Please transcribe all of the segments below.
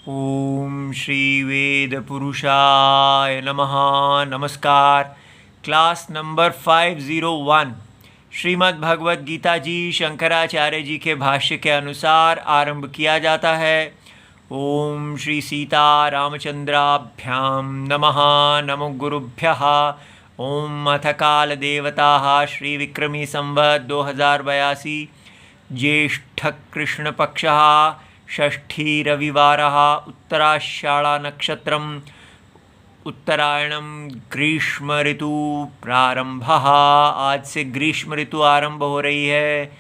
ओम श्री वेद पुरुषाय नमः। नमस्कार। क्लास नंबर 501 श्रीमद् भगवद गीता जी शंकराचार्य जी के भाष्य के अनुसार आरंभ किया जाता है। ओम श्री सीता रामचंद्राभ्याम नमः। नमो गुरुभ्यः। ओम अथ काल देवता श्री विक्रमी संवत् 2082 ज्येष्ठ कृष्ण पक्षः षष्ठी रविवारः उत्तराषाढ़ा नक्षत्रम उत्तरायणम ग्रीष्म ऋतु प्रारंभ। आज से ग्रीष्म ऋतु आरंभ हो रही है।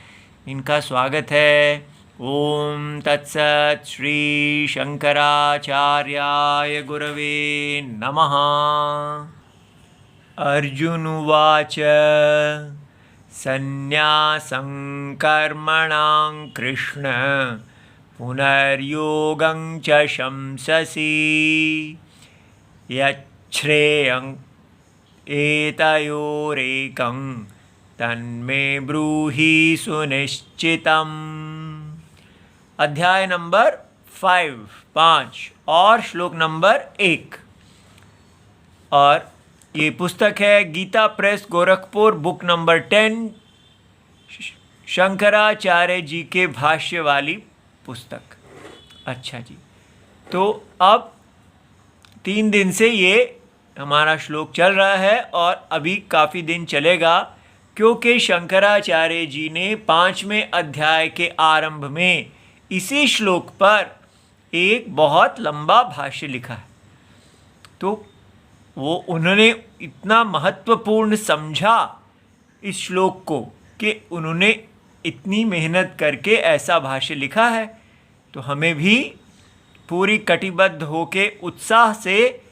इनका स्वागत है। ओम तत्सत। श्री शंकराचार्याय गुरवे नमः। अर्जुन उवाच संन्यासं कर्मणां कृष्ण पुनर्योगं च शंससि यच्छ्रेयं एतयोरेकं तन्मे ब्रूहि सुनिश्चितम्। अध्याय नंबर 5 और श्लोक नंबर 1। और ये पुस्तक है Gita press Gorakhpur, book number 10, Shankaracharya ji के भाष्य वाली पुस्तक। अच्छा जी, तो अब 3 दिन से ये हमारा श्लोक चल रहा है और अभी काफ़ी दिन चलेगा, क्योंकि शंकराचार्य जी ने 5वें अध्याय के आरंभ में इसी श्लोक पर एक बहुत लंबा भाष्य लिखा है। तो वो उन्होंने इतना महत्वपूर्ण समझा इस श्लोक को कि उन्होंने इतनी मेहनत करके ऐसा भाष्य लिखा है। तो हमें भी पूरी कटिबद्ध होके उत्साह से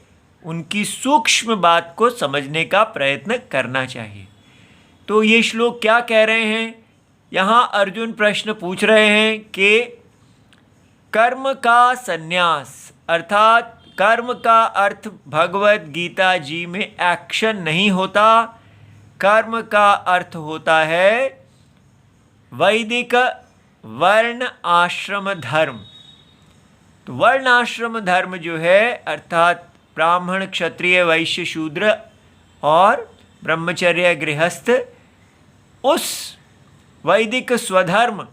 उनकी सूक्ष्म बात को समझने का प्रयत्न करना चाहिए। तो ये श्लोक क्या कह रहे हैं? यहाँ अर्जुन प्रश्न पूछ रहे हैं कि कर्म का संन्यास, अर्थात कर्म का अर्थ भगवत गीता जी में एक्शन नहीं होता। कर्म का अर्थ होता है वैदिक वर्ण आश्रम धर्म। तो वर्ण आश्रम धर्म जो है, अर्थात ब्राह्मण क्षत्रिय वैश्य शूद्र और ब्रह्मचर्य गृहस्थ, उस वैदिक स्वधर्म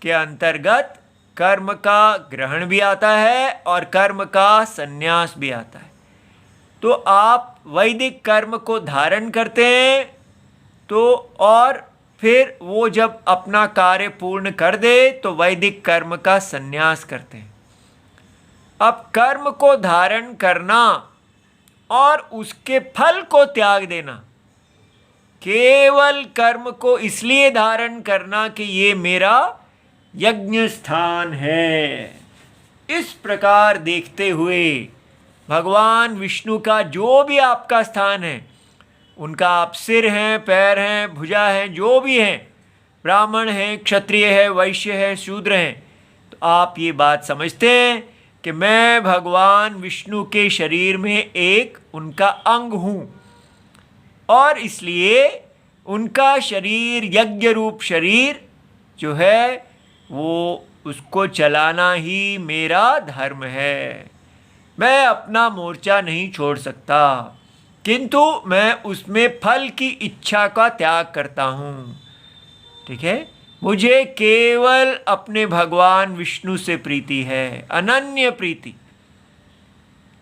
के अंतर्गत कर्म का ग्रहण भी आता है और कर्म का संन्यास भी आता है। तो आप वैदिक कर्म को धारण करते हैं, तो और फिर वो जब अपना कार्य पूर्ण कर दे तो वैदिक कर्म का संन्यास करते हैं। अब कर्म को धारण करना और उसके फल को त्याग देना, केवल कर्म को इसलिए धारण करना कि ये मेरा यज्ञ स्थान है, इस प्रकार देखते हुए भगवान विष्णु का जो भी आपका स्थान है, उनका आप सिर हैं, पैर हैं, भुजा हैं, जो भी हैं, ब्राह्मण हैं, क्षत्रिय है, वैश्य है, शूद्र हैं, तो आप ये बात समझते हैं कि मैं भगवान विष्णु के शरीर में एक उनका अंग हूँ और इसलिए उनका शरीर, यज्ञ रूप शरीर जो है, वो उसको चलाना ही मेरा धर्म है। मैं अपना मोर्चा नहीं छोड़ सकता, किंतु मैं उसमें फल की इच्छा का त्याग करता हूँ। ठीक है, मुझे केवल अपने भगवान विष्णु से प्रीति है, अनन्य प्रीति।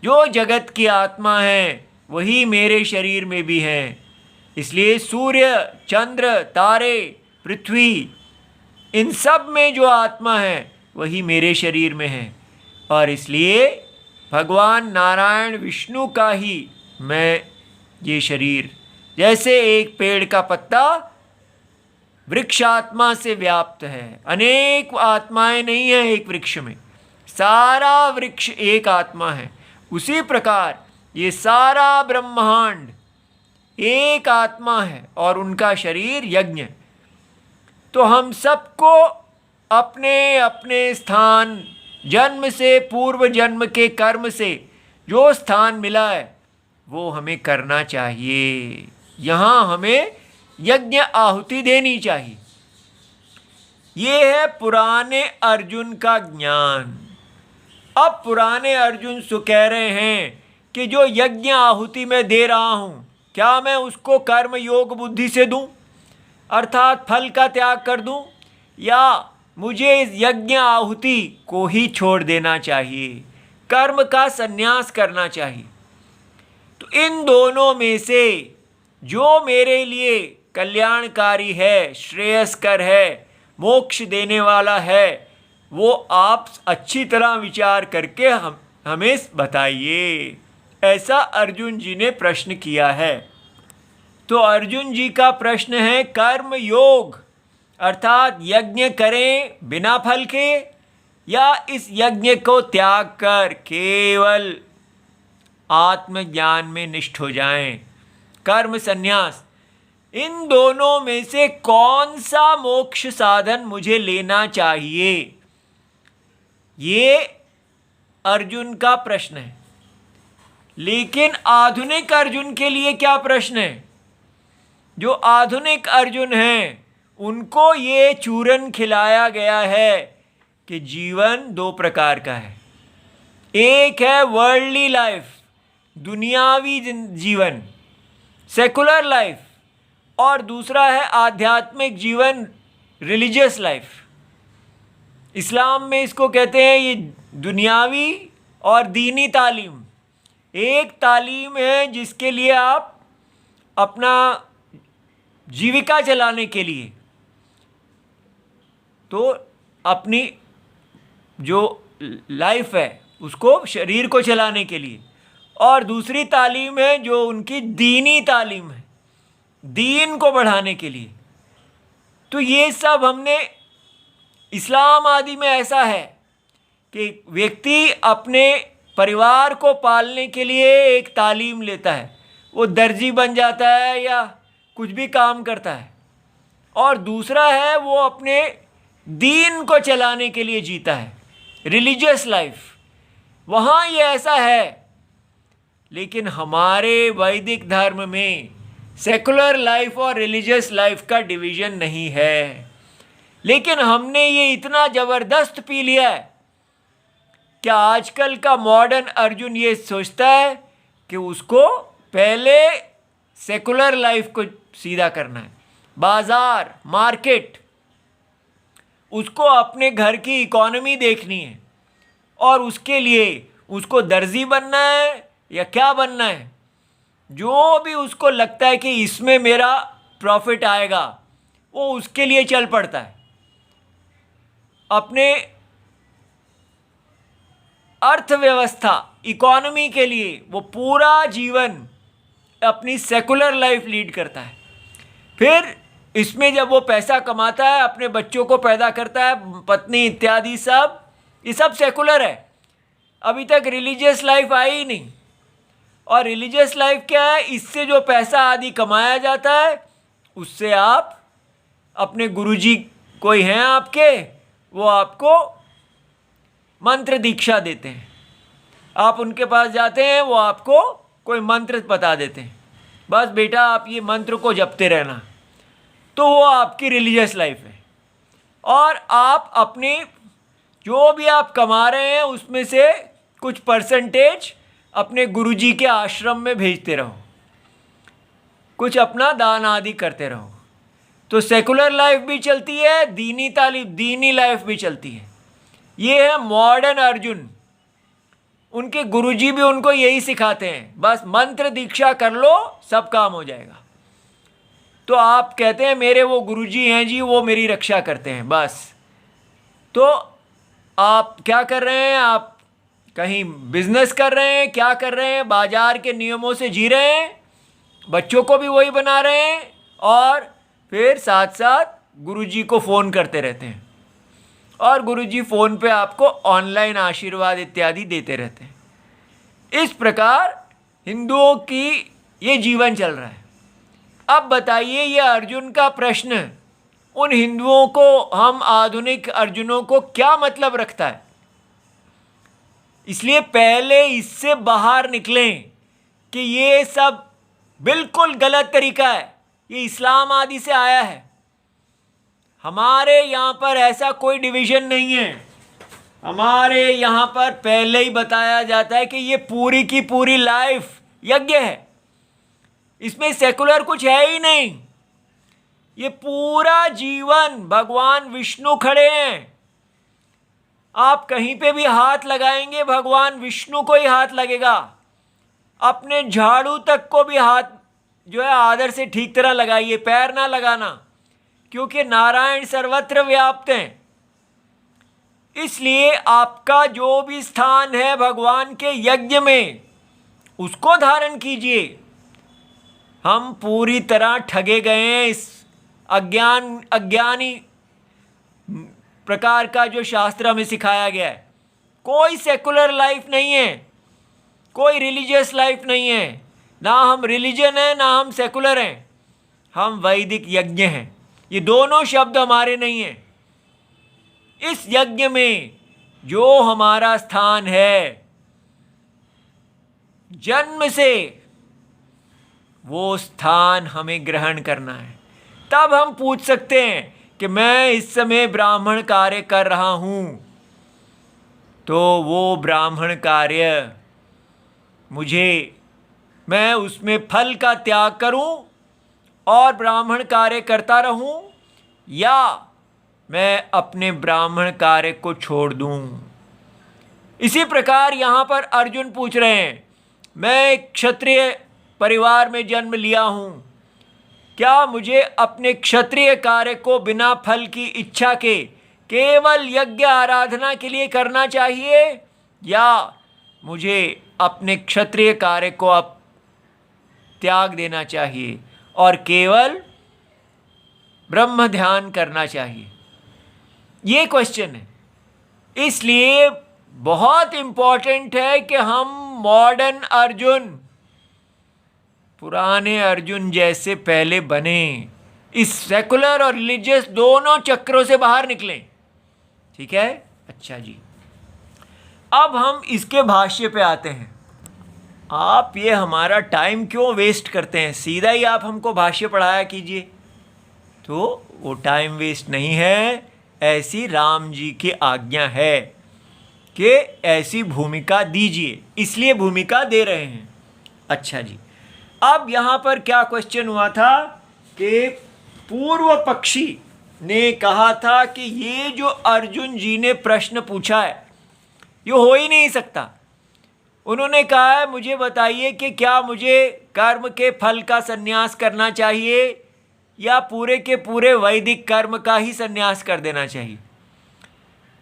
जो जगत की आत्मा है वही मेरे शरीर में भी है। इसलिए सूर्य, चंद्र, तारे, पृथ्वी, इन सब में जो आत्मा है वही मेरे शरीर में है और इसलिए भगवान नारायण विष्णु का ही मैं ये शरीर, जैसे एक पेड़ का पत्ता वृक्ष आत्मा से व्याप्त है, अनेक आत्माएं नहीं है एक वृक्ष में, सारा वृक्ष एक आत्मा है, उसी प्रकार ये सारा ब्रह्मांड एक आत्मा है और उनका शरीर यज्ञ। तो हम सबको अपने अपने स्थान, जन्म से, पूर्व जन्म के कर्म से जो स्थान मिला है वो हमें करना चाहिए। यहाँ हमें यज्ञ आहुति देनी चाहिए। ये है पुराने अर्जुन का ज्ञान। अब पुराने अर्जुन सो कह रहे हैं कि जो यज्ञ आहुति मैं दे रहा हूँ, क्या मैं उसको कर्म योग बुद्धि से दूँ, अर्थात फल का त्याग कर दूँ, या मुझे इस यज्ञ आहुति को ही छोड़ देना चाहिए, कर्म का संन्यास करना चाहिए। तो इन दोनों में से जो मेरे लिए कल्याणकारी है, श्रेयस्कर है, मोक्ष देने वाला है, वो आप अच्छी तरह विचार करके हमें बताइए। ऐसा अर्जुन जी ने प्रश्न किया है। तो अर्जुन जी का प्रश्न है कर्म योग, अर्थात यज्ञ करें बिना फल के, या इस यज्ञ को त्याग कर केवल आत्मज्ञान में निष्ठ हो जाएं, कर्म संन्यास। इन दोनों में से कौन सा मोक्ष साधन मुझे लेना चाहिए, ये अर्जुन का प्रश्न है। लेकिन आधुनिक अर्जुन के लिए क्या प्रश्न है? जो आधुनिक अर्जुन हैं उनको ये चूरन खिलाया गया है कि जीवन दो प्रकार का है। एक है वर्ल्डली लाइफ, दुनियावी जीवन, सेकुलर लाइफ, और दूसरा है आध्यात्मिक जीवन, रिलीजियस लाइफ। इस्लाम में इसको कहते हैं ये दुनियावी और दीनी तालीम। एक तालीम है जिसके लिए आप अपना जीविका चलाने के लिए, तो अपनी जो लाइफ है उसको, शरीर को चलाने के लिए, और दूसरी तालीम है जो उनकी दीनी तालीम है, दीन को बढ़ाने के लिए। तो ये सब हमने इस्लाम आदि में ऐसा है कि व्यक्ति अपने परिवार को पालने के लिए एक तालीम लेता है, वो दर्जी बन जाता है या कुछ भी काम करता है, और दूसरा है वो अपने दीन को चलाने के लिए जीता है, रिलीजियस लाइफ। वहाँ ये ऐसा है। लेकिन हमारे वैदिक धर्म में सेकुलर लाइफ और रिलीजियस लाइफ का डिवीज़न नहीं है। लेकिन हमने ये इतना ज़बरदस्त पी लिया है कि आजकल का मॉडर्न अर्जुन ये सोचता है कि उसको पहले सेकुलर लाइफ को सीधा करना है, बाज़ार, मार्केट, उसको अपने घर की इकोनॉमी देखनी है, और उसके लिए उसको दर्जी बनना है या क्या बनना है, जो भी उसको लगता है कि इसमें मेरा प्रॉफिट आएगा वो उसके लिए चल पड़ता है। अपने अर्थव्यवस्था, इकोनॉमी के लिए वो पूरा जीवन अपनी सेकुलर लाइफ लीड करता है। फिर इसमें जब वो पैसा कमाता है, अपने बच्चों को पैदा करता है, पत्नी इत्यादि सब, ये सब सेकुलर है। अभी तक रिलीजियस लाइफ आई ही नहीं। और रिलीजियस लाइफ क्या है? इससे जो पैसा आदि कमाया जाता है उससे आप अपने गुरुजी कोई हैं आपके, वो आपको मंत्र दीक्षा देते हैं। आप उनके पास जाते हैं, वो आपको कोई मंत्र बता देते हैं, बस बेटा आप ये मंत्र को जपते रहना। तो वो आपकी रिलीजियस लाइफ है। और आप अपनी जो भी आप कमा रहे हैं उसमें से कुछ परसेंटेज अपने गुरुजी के आश्रम में भेजते रहो, कुछ अपना दान आदि करते रहो। तो सेकुलर लाइफ भी चलती है, दीनी तालीम, दीनी लाइफ भी चलती है। ये है मॉडर्न अर्जुन। उनके गुरुजी भी उनको यही सिखाते हैं, बस मंत्र दीक्षा कर लो सब काम हो जाएगा। तो आप कहते हैं मेरे वो गुरुजी हैं जी, वो मेरी रक्षा करते हैं बस। तो आप क्या कर रहे हैं? आप कहीं बिजनेस कर रहे हैं, क्या कर रहे हैं? बाजार के नियमों से जी रहे हैं, बच्चों को भी वही बना रहे हैं, और फिर साथ साथ गुरुजी को फ़ोन करते रहते हैं, और गुरुजी फ़ोन पे आपको ऑनलाइन आशीर्वाद इत्यादि देते रहते हैं। इस प्रकार हिंदुओं की ये जीवन चल रहा है। अब बताइए ये अर्जुन का प्रश्न उन हिंदुओं को, हम आधुनिक अर्जुनों को क्या मतलब रखता है? इसलिए पहले इससे बाहर निकलें कि ये सब बिल्कुल गलत तरीका है, ये इस्लाम आदि से आया है। हमारे यहाँ पर ऐसा कोई डिवीज़न नहीं है। हमारे यहाँ पर पहले ही बताया जाता है कि ये पूरी की पूरी लाइफ यज्ञ है, इसमें सेकुलर कुछ है ही नहीं। ये पूरा जीवन भगवान विष्णु खड़े हैं। आप कहीं पे भी हाथ लगाएंगे भगवान विष्णु को ही हाथ लगेगा। अपने झाड़ू तक को भी हाथ जो है आदर से ठीक तरह लगाइए, पैर ना लगाना, क्योंकि नारायण सर्वत्र व्याप्त हैं। इसलिए आपका जो भी स्थान है भगवान के यज्ञ में, उसको धारण कीजिए। हम पूरी तरह ठगे गए हैं इस अज्ञानी प्रकार का जो शास्त्र हमें सिखाया गया है। कोई सेकुलर लाइफ नहीं है, कोई रिलीजियस लाइफ नहीं है। ना हम रिलीजन है, ना हम सेकुलर हैं, हम वैदिक यज्ञ हैं। ये दोनों शब्द हमारे नहीं हैं। इस यज्ञ में जो हमारा स्थान है जन्म से, वो स्थान हमें ग्रहण करना है। तब हम पूछ सकते हैं कि मैं इस समय ब्राह्मण कार्य कर रहा हूँ, तो वो ब्राह्मण कार्य मैं उसमें फल का त्याग करूं और ब्राह्मण कार्य करता रहूं, या मैं अपने ब्राह्मण कार्य को छोड़ दूं। इसी प्रकार यहाँ पर अर्जुन पूछ रहे हैं, मैं एक क्षत्रिय परिवार में जन्म लिया हूँ, क्या मुझे अपने क्षत्रिय कार्य को बिना फल की इच्छा के केवल यज्ञ आराधना के लिए करना चाहिए, या मुझे अपने क्षत्रिय कार्य को अब त्याग देना चाहिए और केवल ब्रह्म ध्यान करना चाहिए? ये क्वेश्चन है। इसलिए बहुत इम्पोर्टेंट है कि हम मॉडर्न अर्जुन, पुराने अर्जुन जैसे पहले बने, इस सेकुलर और रिलीजियस दोनों चक्रों से बाहर निकलें। ठीक है? अच्छा जी, अब हम इसके भाष्य पे आते हैं। आप ये हमारा टाइम क्यों वेस्ट करते हैं? सीधा ही आप हमको भाष्य पढ़ाया कीजिए। तो वो टाइम वेस्ट नहीं है, ऐसी राम जी की आज्ञा है कि ऐसी भूमिका दीजिए, इसलिए भूमिका दे रहे हैं। अच्छा जी, अब यहाँ पर क्या क्वेश्चन हुआ था कि पूर्व पक्षी ने कहा था कि ये जो अर्जुन जी ने प्रश्न पूछा है ये हो ही नहीं सकता। उन्होंने कहा है, मुझे बताइए कि क्या मुझे कर्म के फल का संन्यास करना चाहिए या पूरे के पूरे वैदिक कर्म का ही संन्यास कर देना चाहिए।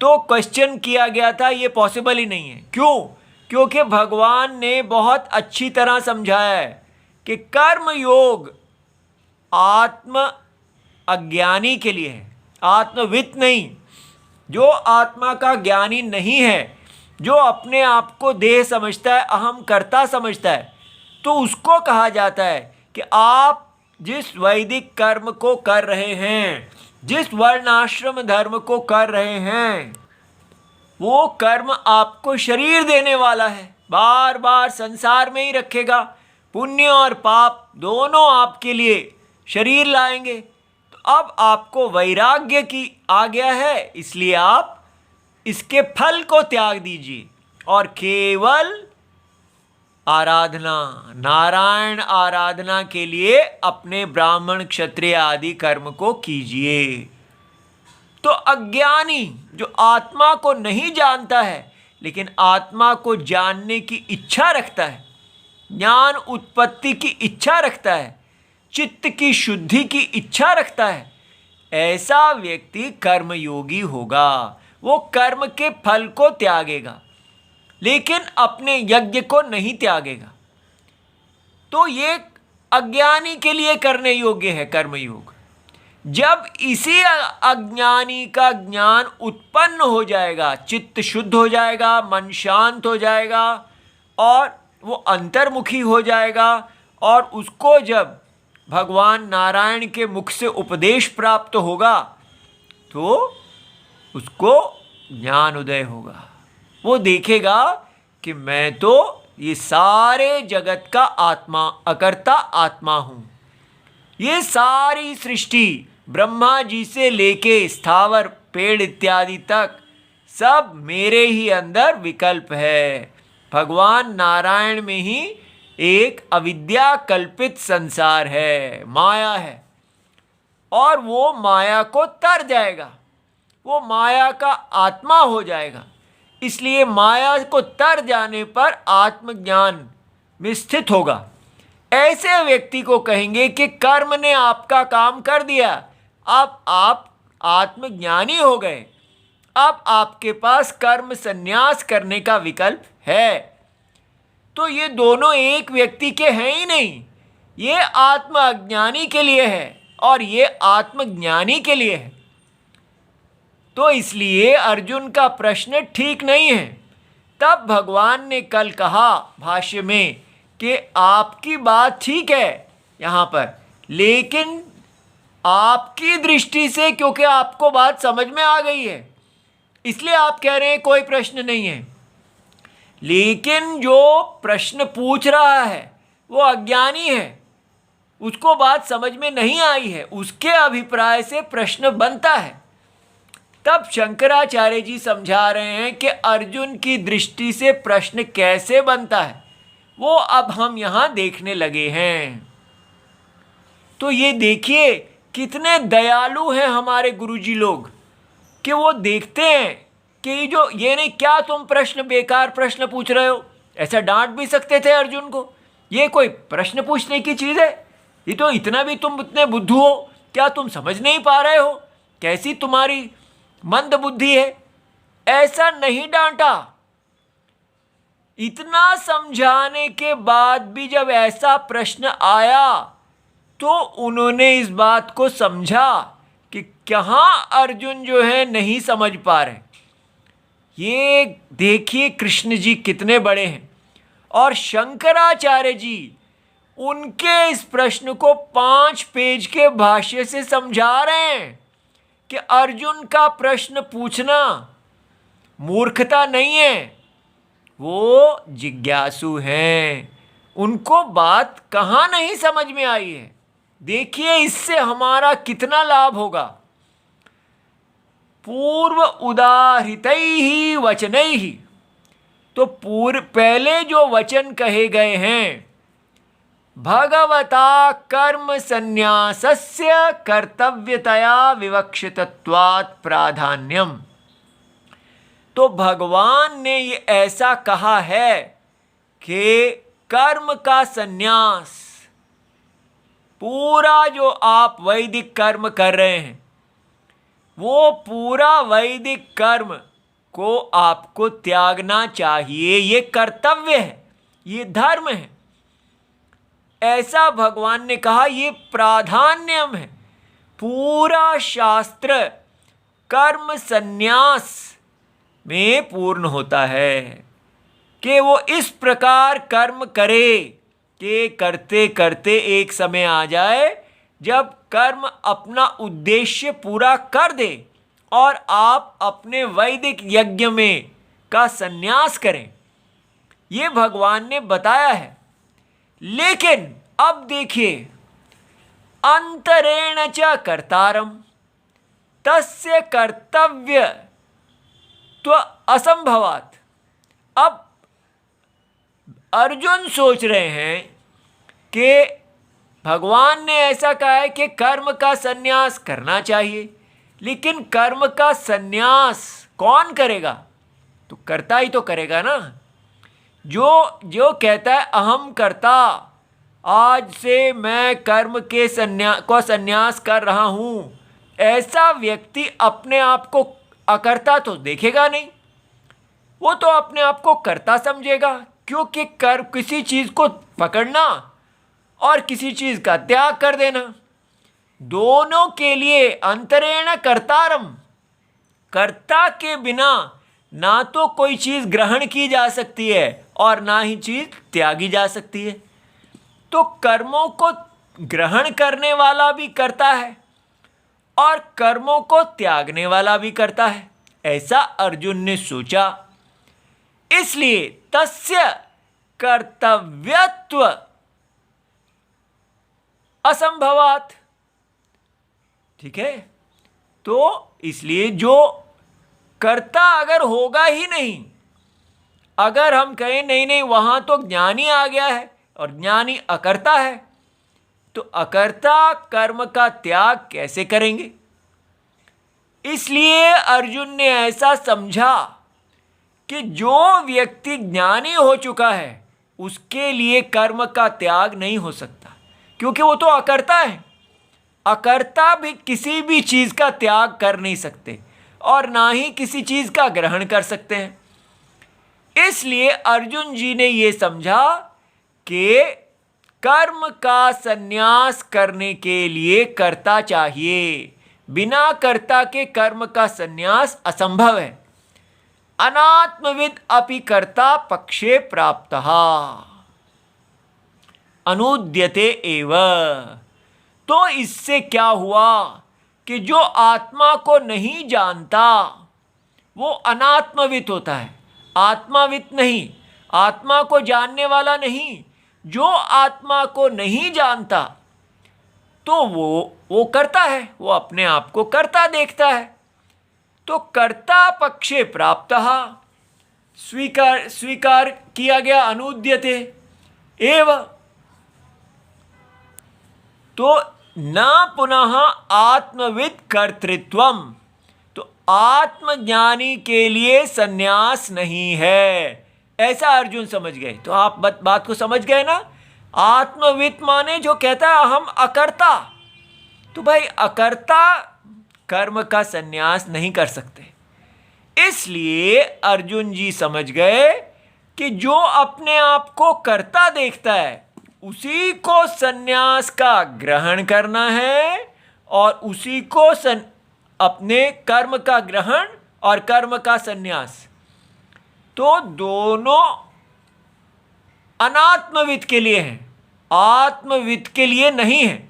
तो क्वेश्चन किया गया था, ये पॉसिबल ही नहीं है। क्यों? क्योंकि भगवान ने बहुत अच्छी तरह समझाया है कि कर्म योग आत्म अज्ञानी के लिए है, आत्मवित नहीं। जो आत्मा का ज्ञानी नहीं है, जो अपने आप को देह समझता है, अहम कर्ता समझता है, तो उसको कहा जाता है कि आप जिस वैदिक कर्म को कर रहे हैं, जिस वर्णाश्रम धर्म को कर रहे हैं, वो कर्म आपको शरीर देने वाला है, बार बार संसार में ही रखेगा। पुण्य और पाप दोनों आपके लिए शरीर लाएंगे। तो अब आपको वैराग्य की आज्ञा है, इसलिए आप इसके फल को त्याग दीजिए और केवल आराधना, नारायण आराधना के लिए अपने ब्राह्मण क्षत्रिय आदि कर्म को कीजिए। तो अज्ञानी जो आत्मा को नहीं जानता है लेकिन आत्मा को जानने की इच्छा रखता है, ज्ञान उत्पत्ति की इच्छा रखता है, चित्त की शुद्धि की इच्छा रखता है, ऐसा व्यक्ति कर्मयोगी होगा। वो कर्म के फल को त्यागेगा लेकिन अपने यज्ञ को नहीं त्यागेगा। तो ये अज्ञानी के लिए करने योग्य है कर्मयोग। जब इसी अज्ञानी का ज्ञान उत्पन्न हो जाएगा, चित्त शुद्ध हो जाएगा, मन शांत हो जाएगा और वो अंतर्मुखी हो जाएगा, और उसको जब भगवान नारायण के मुख से उपदेश प्राप्त होगा तो उसको ज्ञान उदय होगा। वो देखेगा कि मैं तो ये सारे जगत का आत्मा, अकर्ता आत्मा हूँ। ये सारी सृष्टि ब्रह्मा जी से लेके स्थावर पेड़ इत्यादि तक सब मेरे ही अंदर विकल्प है। भगवान नारायण में ही एक अविद्या कल्पित संसार है, माया है, और वो माया को तर जाएगा, वो माया का आत्मा हो जाएगा। इसलिए माया को तर जाने पर आत्मज्ञान में स्थित होगा। ऐसे व्यक्ति को कहेंगे कि कर्म ने आपका काम कर दिया, अब आप आत्मज्ञानी हो गए, अब आपके पास कर्म संन्यास करने का विकल्प है। तो ये दोनों एक व्यक्ति के हैं ही नहीं, ये आत्म अज्ञानी के लिए है और ये आत्मज्ञानी के लिए है। तो इसलिए अर्जुन का प्रश्न ठीक नहीं है। तब भगवान ने कल कहा भाष्य में कि आपकी बात ठीक है यहाँ पर, लेकिन आपकी दृष्टि से, क्योंकि आपको बात समझ में आ गई है इसलिए आप कह रहे हैं कोई प्रश्न नहीं है, लेकिन जो प्रश्न पूछ रहा है वो अज्ञानी है, उसको बात समझ में नहीं आई है, उसके अभिप्राय से प्रश्न बनता है। तब शंकराचार्य जी समझा रहे हैं कि अर्जुन की दृष्टि से प्रश्न कैसे बनता है, वो अब हम यहाँ देखने लगे हैं। तो ये देखिए कितने दयालु हैं हमारे गुरुजी लोग कि वो देखते हैं कि ये नहीं, क्या तुम प्रश्न बेकार प्रश्न पूछ रहे हो। ऐसा डांट भी सकते थे अर्जुन को, ये कोई प्रश्न पूछने की चीज़ है, ये तो इतना भी तुम इतने बुद्धू हो, क्या तुम समझ नहीं पा रहे हो, कैसी तुम्हारी मंद बुद्धि है। ऐसा नहीं डांटा। इतना समझाने के बाद भी जब ऐसा प्रश्न आया तो उन्होंने इस बात को समझा कि कहाँ अर्जुन जो है नहीं समझ पा रहे। ये देखिए कृष्ण जी कितने बड़े हैं, और शंकराचार्य जी उनके इस प्रश्न को 5 पेज के भाष्य से समझा रहे हैं कि अर्जुन का प्रश्न पूछना मूर्खता नहीं है, वो जिज्ञासु हैं, उनको बात कहाँ नहीं समझ में आई है। देखिए इससे हमारा कितना लाभ होगा। पूर्व उदाहृतैः वचनैः, तो पहले जो वचन कहे गए हैं, भगवता कर्म संन्यासस्य कर्तव्यतया विवक्षितत्वात् प्राधान्यम, तो भगवान ने ये ऐसा कहा है कि कर्म का संन्यास, पूरा जो आप वैदिक कर्म कर रहे हैं वो पूरा वैदिक कर्म को आपको त्यागना चाहिए, ये कर्तव्य है, ये धर्म है। ऐसा भगवान ने कहा, ये प्राधान्यम है। पूरा शास्त्र कर्म संन्यास में पूर्ण होता है कि वो इस प्रकार कर्म करे कि करते करते एक समय आ जाए जब कर्म अपना उद्देश्य पूरा कर दे और आप अपने वैदिक यज्ञ में का संन्यास करें। ये भगवान ने बताया है। लेकिन अब देखिए, अंतरेण च कर्तारम तस्य कर्तव्य तो असंभवात। अब अर्जुन सोच रहे हैं कि भगवान ने ऐसा कहा है कि कर्म का संन्यास करना चाहिए, लेकिन कर्म का संन्यास कौन करेगा? तो कर्ता ही तो करेगा ना। जो कहता है अहम कर्ता, आज से मैं कर्म के संन्यास कर रहा हूँ, ऐसा व्यक्ति अपने आप को अकर्ता तो देखेगा नहीं, वो तो अपने आप को कर्ता समझेगा। क्योंकि किसी चीज़ को पकड़ना और किसी चीज़ का त्याग कर देना, दोनों के लिए अंतरेण कर्तारम, कर्ता के बिना ना तो कोई चीज़ ग्रहण की जा सकती है और ना ही चीज़ त्यागी जा सकती है। तो कर्मों को ग्रहण करने वाला भी करता है और कर्मों को त्यागने वाला भी करता है, ऐसा अर्जुन ने सोचा। इसलिए तस्य कर्तव्यत्व असंभवात। ठीक है, तो इसलिए जो कर्ता अगर होगा ही नहीं, अगर हम कहें नहीं नहीं वहाँ तो ज्ञानी आ गया है और ज्ञानी अकर्ता है, तो अकर्ता कर्म का त्याग कैसे करेंगे? इसलिए अर्जुन ने ऐसा समझा कि जो व्यक्ति ज्ञानी हो चुका है उसके लिए कर्म का त्याग नहीं हो सकता, क्योंकि वो तो अकर्ता है। अकर्ता भी किसी भी चीज़ का त्याग कर नहीं सकते और ना ही किसी चीज़ का ग्रहण कर सकते हैं। इसलिए अर्जुन जी ने ये समझा कि कर्म का संन्यास करने के लिए कर्ता चाहिए, बिना कर्ता के कर्म का संन्यास असंभव है। अनात्मविद अपि कर्ता पक्षे प्राप्तः अनुद्यते एव। तो इससे क्या हुआ कि जो आत्मा को नहीं जानता वो अनात्मविद होता है, आत्माविद नहीं, आत्मा को जानने वाला नहीं। जो आत्मा को नहीं जानता तो वो करता है, वो अपने आप को कर्ता देखता है। तो कर्ता पक्षे प्राप्तः स्वीकार किया गया, अनुद्यते एव। तो न पुनः आत्मविद कर्तृत्वम, तो आत्मज्ञानी के लिए संन्यास नहीं है, ऐसा अर्जुन समझ गए। तो आप बात को समझ गए ना? आत्मविद माने जो कहता है हम अकर्ता, तो भाई अकर्ता कर्म का संन्यास नहीं कर सकते। इसलिए अर्जुन जी समझ गए कि जो अपने आप को कर्ता देखता है उसी को संन्यास का ग्रहण करना है और उसी को अपने कर्म का ग्रहण और कर्म का संन्यास, तो दोनों अनात्मविद के लिए हैं, आत्मविद के लिए नहीं है।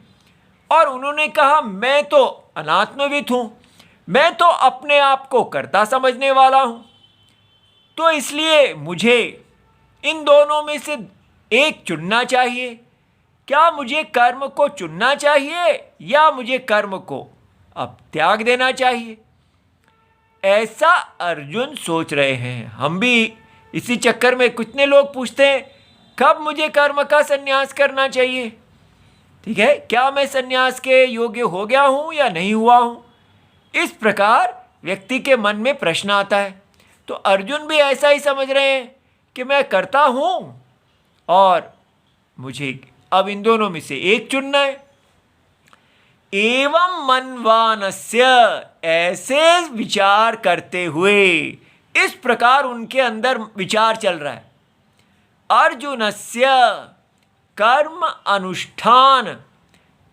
और उन्होंने कहा मैं तो अनात्मविद हूं, मैं तो अपने आप को कर्ता समझने वाला हूं, तो इसलिए मुझे इन दोनों में से एक चुनना चाहिए। क्या मुझे कर्म को चुनना चाहिए या मुझे कर्म को अब त्याग देना चाहिए? ऐसा अर्जुन सोच रहे हैं। हम भी इसी चक्कर में कितने लोग पूछते हैं कब मुझे कर्म का संन्यास करना चाहिए, ठीक है, क्या मैं संन्यास के योग्य हो गया हूं या नहीं हुआ हूं? इस प्रकार व्यक्ति के मन में प्रश्न आता है। तो अर्जुन भी ऐसा ही समझ रहे हैं कि मैं करता हूं और मुझे अब इन दोनों में से एक चुनना है। एवं मनवानस्य, ऐसे विचार करते हुए, इस प्रकार उनके अंदर विचार चल रहा है। अर्जुनस्य कर्म अनुष्ठान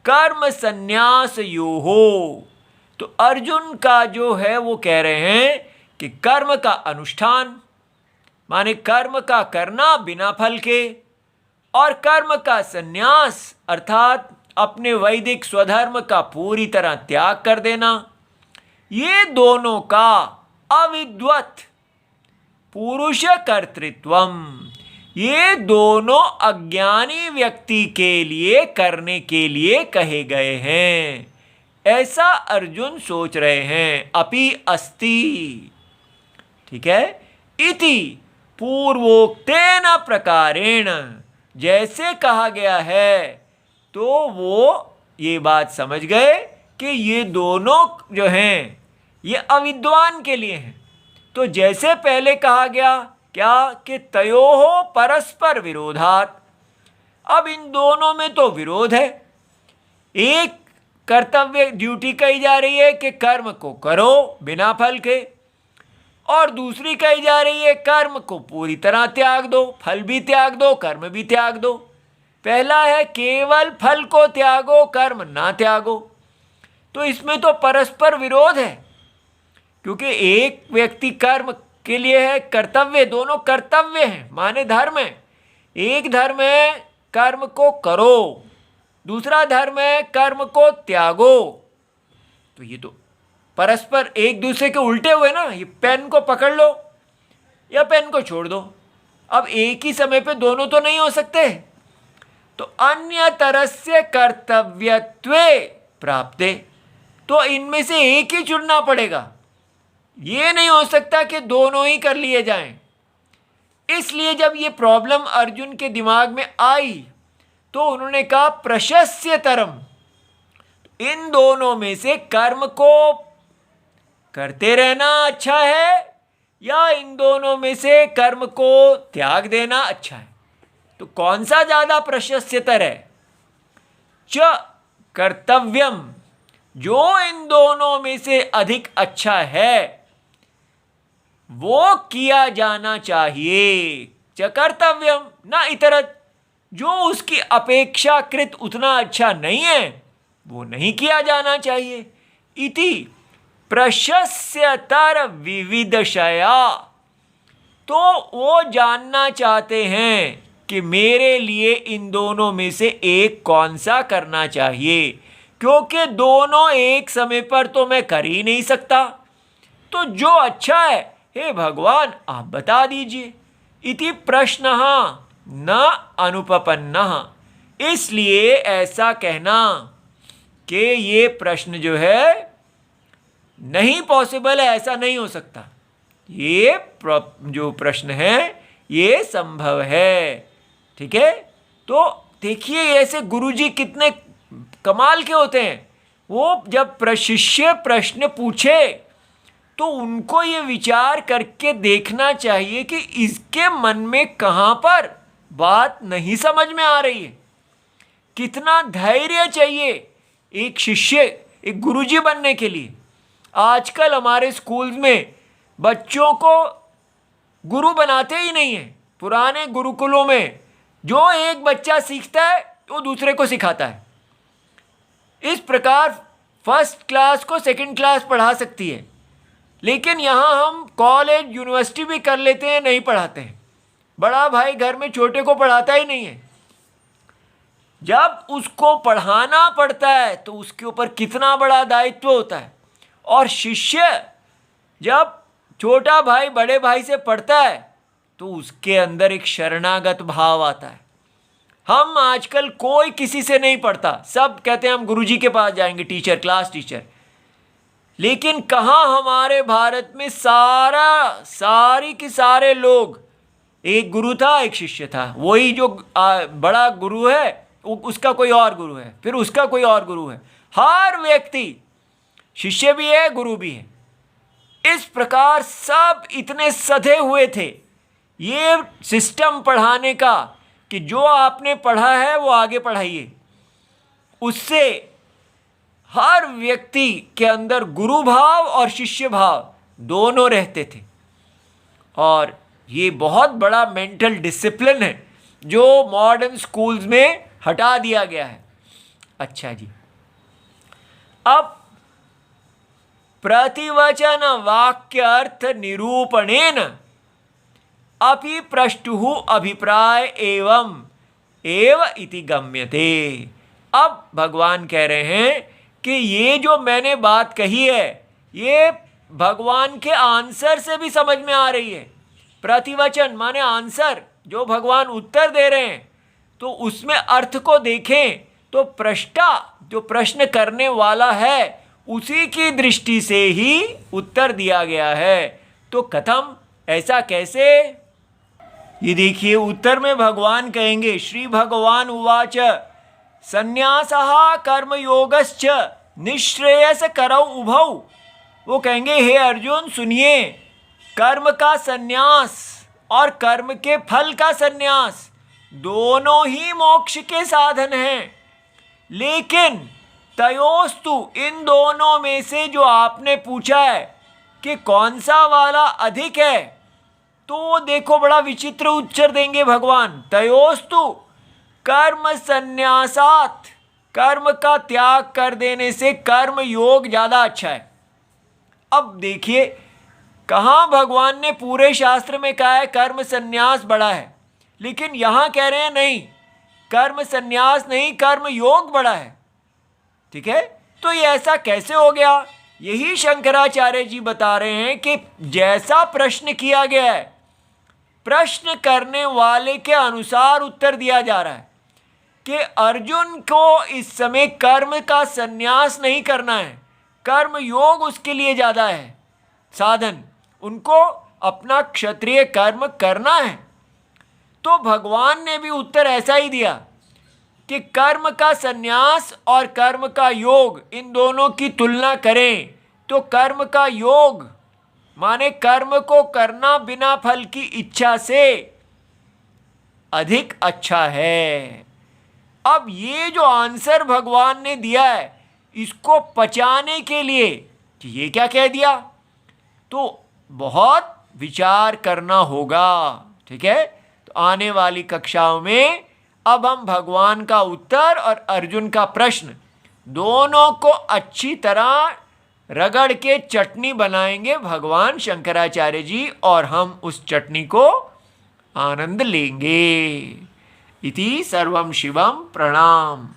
कर्म संन्यास योहो, तो अर्जुन का जो है वो कह रहे हैं कि कर्म का अनुष्ठान माने कर्म का करना बिना फल के, और कर्म का संन्यास अर्थात अपने वैदिक स्वधर्म का पूरी तरह त्याग कर देना, ये दोनों का अविद्वत पुरुष कर्तृत्वम, ये दोनों अज्ञानी व्यक्ति के लिए करने के लिए कहे गए हैं, ऐसा अर्जुन सोच रहे हैं। अपि अस्ति, ठीक है, इति पूर्वोक्तेन प्रकारेण, जैसे कहा गया है तो वो ये बात समझ गए कि ये दोनों जो हैं ये अविद्वान के लिए हैं। तो जैसे पहले कहा गया क्या कि तयोः परस्पर विरोधात्, अब इन दोनों में तो विरोध है। एक कर्तव्य ड्यूटी कही जा रही है कि कर्म को करो बिना फल के, और दूसरी कही जा रही है कर्म को पूरी तरह त्याग दो, फल भी त्याग दो कर्म भी त्याग दो। पहला है केवल फल को त्यागो कर्म ना त्यागो, तो इसमें तो परस्पर विरोध है, क्योंकि एक व्यक्ति कर्म के लिए है कर्तव्य, दोनों कर्तव्य हैं माने धर्म है। एक धर्म है कर्म को करो, दूसरा धर्म है कर्म को त्यागो, तो ये तो परस्पर एक दूसरे के उल्टे हुए ना। ये पेन को पकड़ लो या पेन को छोड़ दो, अब एक ही समय पे दोनों तो नहीं हो सकते। तो अन्यतरस्य कर्तव्यत्वे प्राप्ते, तो इनमें से एक ही चुनना पड़ेगा। ये नहीं हो सकता कि दोनों ही कर लिए जाएं। इसलिए जब ये प्रॉब्लम अर्जुन के दिमाग में आई तो उन्होंने कहा प्रशस्यतरम, इन दोनों में से कर्म को करते रहना अच्छा है या इन दोनों में से कर्म को त्याग देना अच्छा है? तो कौन सा ज्यादा प्रशस्यतर है? च कर्तव्यम, जो इन दोनों में से अधिक अच्छा है वो किया जाना चाहिए। च कर्तव्यम न इतरत, जो उसकी अपेक्षाकृत उतना अच्छा नहीं है वो नहीं किया जाना चाहिए। इति प्रशस्यतर विविधशया, तो वो जानना चाहते हैं कि मेरे लिए इन दोनों में से एक कौन सा करना चाहिए, क्योंकि दोनों एक समय पर तो मैं कर ही नहीं सकता। तो जो अच्छा है हे भगवान आप बता दीजिए। इति प्रश्नः न अनुपपन्नः, इसलिए ऐसा कहना कि ये प्रश्न जो है नहीं पॉसिबल है, ऐसा नहीं हो सकता। ये जो प्रश्न है ये संभव है। ठीक है, तो देखिए ऐसे गुरुजी कितने कमाल के होते हैं। वो जब शिष्य प्रश्न पूछे तो उनको ये विचार करके देखना चाहिए कि इसके मन में कहाँ पर बात नहीं समझ में आ रही है। कितना धैर्य चाहिए एक शिष्य एक गुरुजी बनने के लिए। आजकल हमारे स्कूल्स में बच्चों को गुरु बनाते ही नहीं है। पुराने गुरुकुलों में जो एक बच्चा सीखता है वो दूसरे को सिखाता है। इस प्रकार फर्स्ट क्लास को सेकंड क्लास पढ़ा सकती है, लेकिन यहाँ हम कॉलेज यूनिवर्सिटी भी कर लेते हैं, नहीं पढ़ाते हैं। बड़ा भाई घर में छोटे को पढ़ाता ही नहीं है। जब उसको पढ़ाना पड़ता है तो उसके ऊपर कितना बड़ा दायित्व होता है। और शिष्य जब छोटा भाई बड़े भाई से पढ़ता है तो उसके अंदर एक शरणागत भाव आता है। हम आजकल कोई किसी से नहीं पढ़ता, सब कहते हैं हम गुरुजी के पास जाएंगे, टीचर, क्लास टीचर। लेकिन कहाँ हमारे भारत में सारी के सारे लोग, एक गुरु था एक शिष्य था, वही जो बड़ा गुरु है उसका कोई और गुरु है, फिर उसका कोई और गुरु है। हर व्यक्ति शिष्य भी है गुरु भी है। इस प्रकार सब इतने सधे हुए थे ये सिस्टम पढ़ाने का कि जो आपने पढ़ा है वो आगे पढ़ाइए। उससे हर व्यक्ति के अंदर गुरु भाव और शिष्य भाव दोनों रहते थे। और ये बहुत बड़ा मेंटल डिसिप्लिन है जो मॉडर्न स्कूल्स में हटा दिया गया है। अच्छा जी, अब प्रतिवचन वाक्य अर्थ निरूपणेन अपि प्रष्टुः अभिप्राय एवं एव इति गम्यते। अब भगवान कह रहे हैं कि ये जो मैंने बात कही है ये भगवान के आंसर से भी समझ में आ रही है। प्रतिवचन माने आंसर, जो भगवान उत्तर दे रहे हैं, तो उसमें अर्थ को देखें तो प्रष्टा जो प्रश्न करने वाला है उसी की दृष्टि से ही उत्तर दिया गया है। तो कथम, ऐसा कैसे? ये देखिए उत्तर में भगवान कहेंगे, श्री भगवान उवाच संन्यासः कर्मयोगश्च निःश्रेयस करौ उभौ। वो कहेंगे हे अर्जुन सुनिए, कर्म का संन्यास और कर्म के फल का संन्यास दोनों ही मोक्ष के साधन हैं। लेकिन तयोस्तु, इन दोनों में से जो आपने पूछा है कि कौन सा वाला अधिक है, तो देखो बड़ा विचित्र उत्तर देंगे भगवान। तयोस्तु कर्म संन्यासात, कर्म का त्याग कर देने से कर्म योग ज़्यादा अच्छा है। अब देखिए कहाँ भगवान ने पूरे शास्त्र में कहा है कर्म संन्यास बड़ा है, लेकिन यहाँ कह रहे हैं नहीं, कर्म संन्यास नहीं कर्म योग बड़ा है। ठीक है, तो ये ऐसा कैसे हो गया? यही शंकराचार्य जी बता रहे हैं कि जैसा प्रश्न किया गया है प्रश्न करने वाले के अनुसार उत्तर दिया जा रहा है कि अर्जुन को इस समय कर्म का संन्यास नहीं करना है, कर्म योग उसके लिए ज़्यादा है। साधन, उनको अपना क्षत्रिय कर्म करना है। तो भगवान ने भी उत्तर ऐसा ही दिया कि कर्म का संन्यास और कर्म का योग, इन दोनों की तुलना करें तो कर्म का योग माने कर्म को करना बिना फल की इच्छा से अधिक अच्छा है। अब ये जो आंसर भगवान ने दिया है, इसको पचाने के लिए कि ये क्या कह दिया, तो बहुत विचार करना होगा। ठीक है, तो आने वाली कक्षाओं में अब हम भगवान का उत्तर और अर्जुन का प्रश्न दोनों को अच्छी तरह रगड़ के चटनी बनाएंगे भगवान शंकराचार्य जी, और हम उस चटनी को आनंद लेंगे। इति सर्वं शिवम प्रणाम।